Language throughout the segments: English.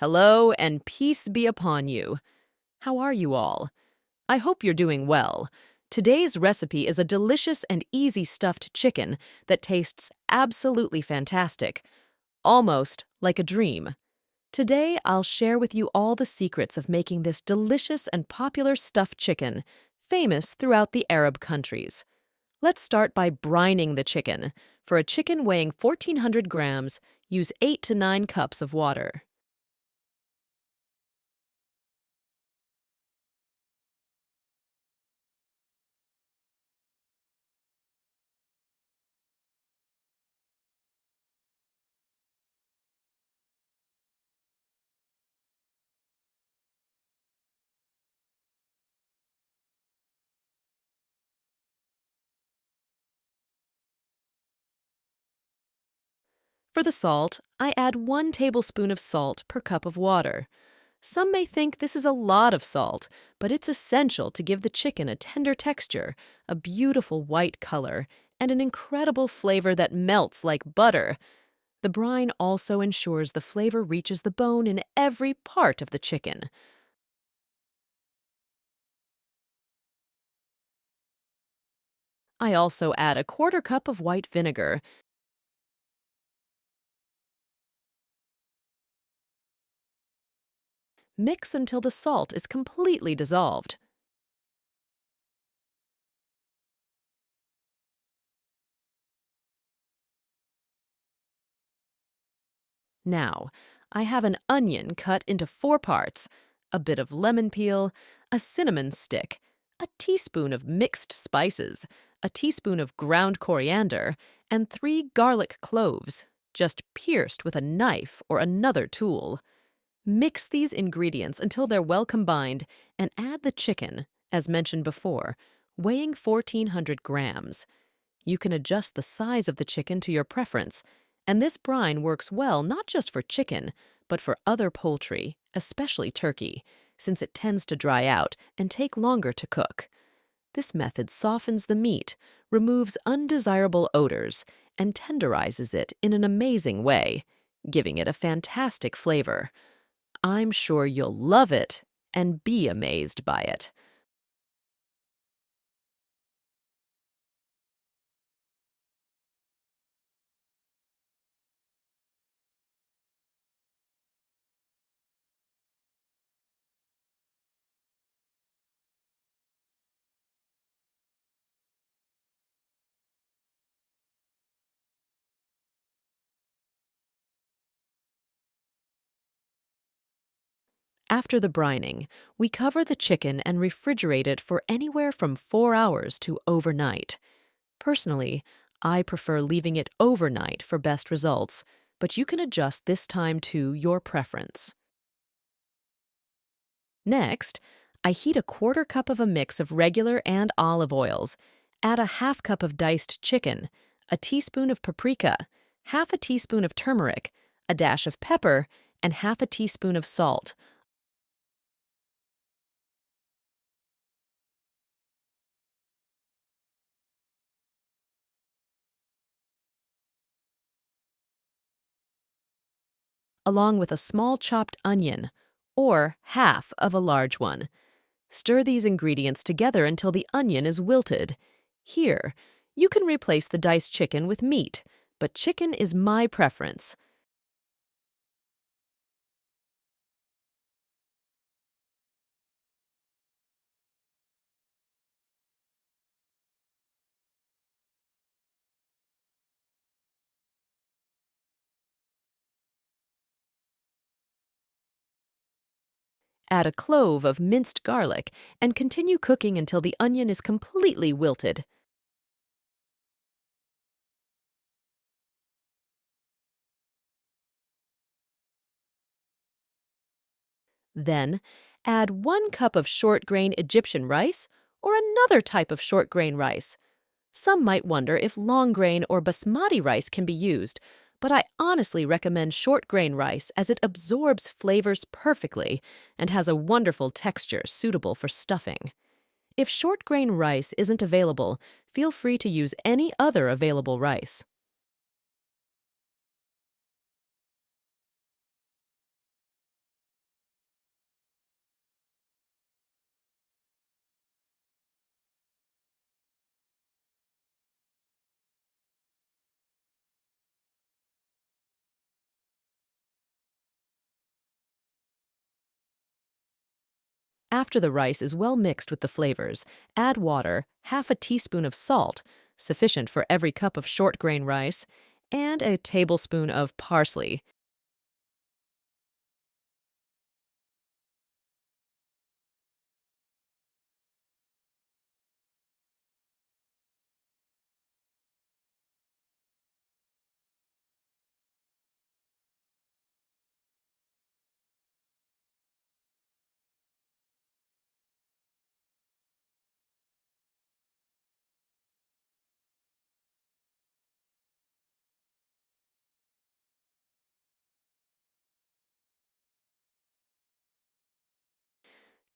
Hello and peace be upon you. How are you all? I hope you're doing well. Today's recipe is a delicious and easy stuffed chicken that tastes absolutely fantastic, almost like a dream. Today, I'll share with you all the secrets of making this delicious and popular stuffed chicken, famous throughout the Arab countries. Let's start by brining the chicken. For a chicken weighing 1,400 grams, use 8 to 9 cups of water. For the salt, I add 1 tablespoon of salt per cup of water. Some may think this is a lot of salt, but it's essential to give the chicken a tender texture, a beautiful white color, and an incredible flavor that melts like butter. The brine also ensures the flavor reaches the bone in every part of the chicken. I also add a quarter cup of white vinegar. Mix until the salt is completely dissolved. Now, I have an onion cut into 4 parts, a bit of lemon peel, a cinnamon stick, a teaspoon of mixed spices, a teaspoon of ground coriander, and 3 garlic cloves, just pierced with a knife or another tool. Mix these ingredients until they're well combined and add the chicken, as mentioned before, weighing 1,400 grams. You can adjust the size of the chicken to your preference, and this brine works well not just for chicken, but for other poultry, especially turkey, since it tends to dry out and take longer to cook. This method softens the meat, removes undesirable odors, and tenderizes it in an amazing way, giving it a fantastic flavor. I'm sure you'll love it and be amazed by it. After the brining, we cover the chicken and refrigerate it for anywhere from 4 hours to overnight. Personally, I prefer leaving it overnight for best results, but you can adjust this time to your preference. Next, I heat a quarter cup of a mix of regular and olive oils. Add a half cup of diced chicken, a teaspoon of paprika, half a teaspoon of turmeric, a dash of pepper, and half a teaspoon of salt, along with a small chopped onion, or half of a large one. Stir these ingredients together until the onion is wilted. Here, you can replace the diced chicken with meat, but chicken is my preference. Add a clove of minced garlic and continue cooking until the onion is completely wilted. Then, add 1 cup of short grain Egyptian rice or another type of short grain rice. Some might wonder if long grain or basmati rice can be used, but I honestly recommend short grain rice as it absorbs flavors perfectly and has a wonderful texture suitable for stuffing. If short grain rice isn't available, feel free to use any other available rice. After the rice is well mixed with the flavors, add water, half a teaspoon of salt, sufficient for every cup of short grain rice, and a tablespoon of parsley.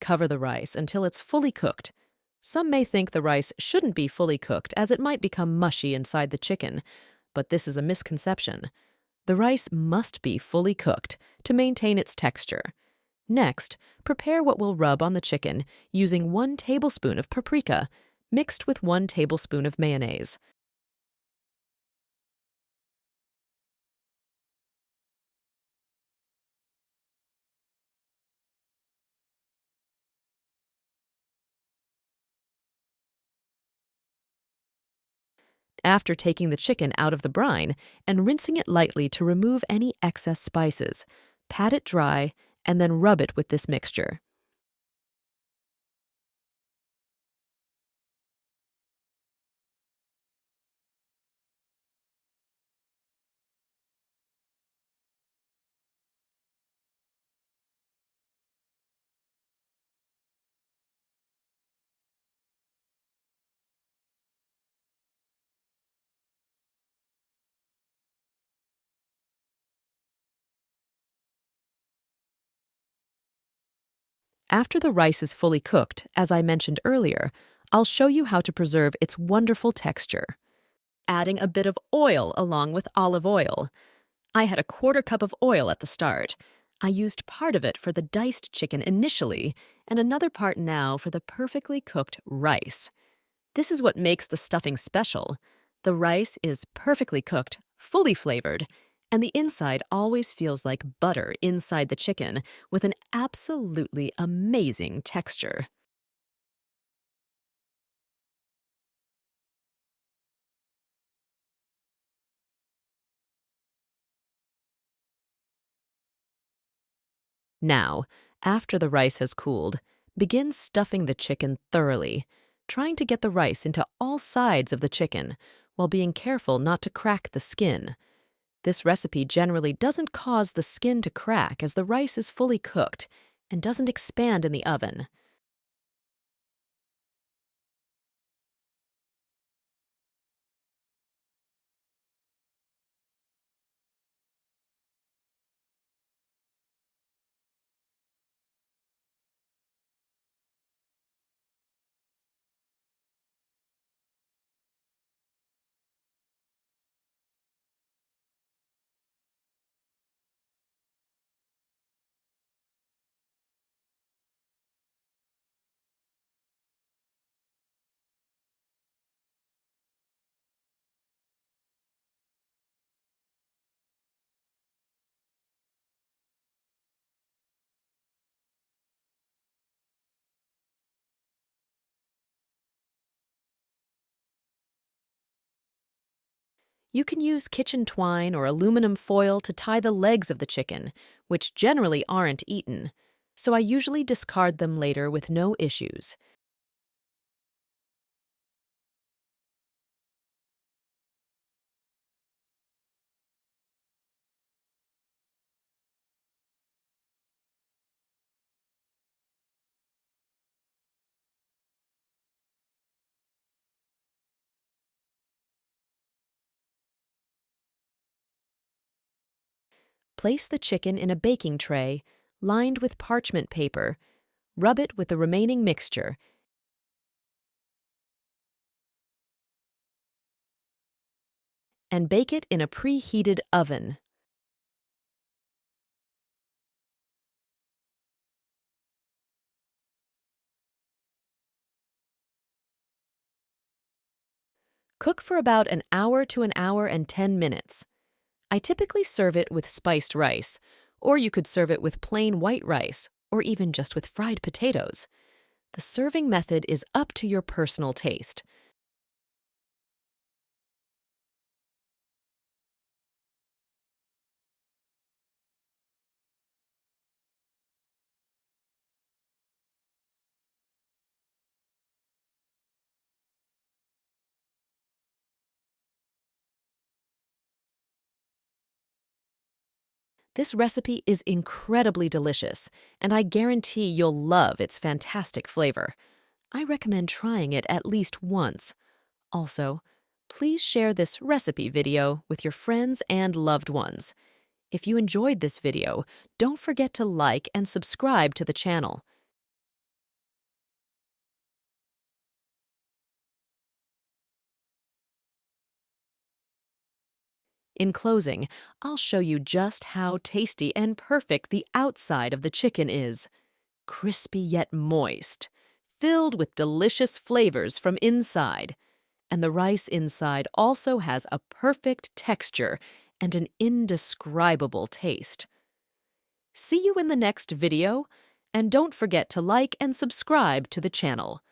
Cover the rice until it's fully cooked. Some may think the rice shouldn't be fully cooked as it might become mushy inside the chicken, but this is a misconception. The rice must be fully cooked to maintain its texture. Next, prepare what will rub on the chicken using 1 tablespoon of paprika mixed with 1 tablespoon of mayonnaise. After taking the chicken out of the brine and rinsing it lightly to remove any excess spices, pat it dry and then rub it with this mixture. After the rice is fully cooked, as I mentioned earlier, I'll show you how to preserve its wonderful texture. Adding a bit of oil along with olive oil. I had a quarter cup of oil at the start. I used part of it for the diced chicken initially, and another part now for the perfectly cooked rice. This is what makes the stuffing special. The rice is perfectly cooked, fully flavored, and the inside always feels like butter inside the chicken with an absolutely amazing texture. Now, after the rice has cooled, begin stuffing the chicken thoroughly, trying to get the rice into all sides of the chicken while being careful not to crack the skin. This recipe generally doesn't cause the skin to crack as the rice is fully cooked and doesn't expand in the oven. You can use kitchen twine or aluminum foil to tie the legs of the chicken, which generally aren't eaten, so I usually discard them later with no issues. Place the chicken in a baking tray lined with parchment paper, rub it with the remaining mixture, and bake it in a preheated oven. Cook for about an hour to an hour and 10 minutes. I typically serve it with spiced rice, or you could serve it with plain white rice or even just with fried potatoes. The serving method is up to your personal taste. This recipe is incredibly delicious, and I guarantee you'll love its fantastic flavor. I recommend trying it at least once. Also, please share this recipe video with your friends and loved ones. If you enjoyed this video, don't forget to like and subscribe to the channel. In closing, I'll show you just how tasty and perfect the outside of the chicken is. Crispy yet moist, filled with delicious flavors from inside. And the rice inside also has a perfect texture and an indescribable taste. See you in the next video, and don't forget to like and subscribe to the channel.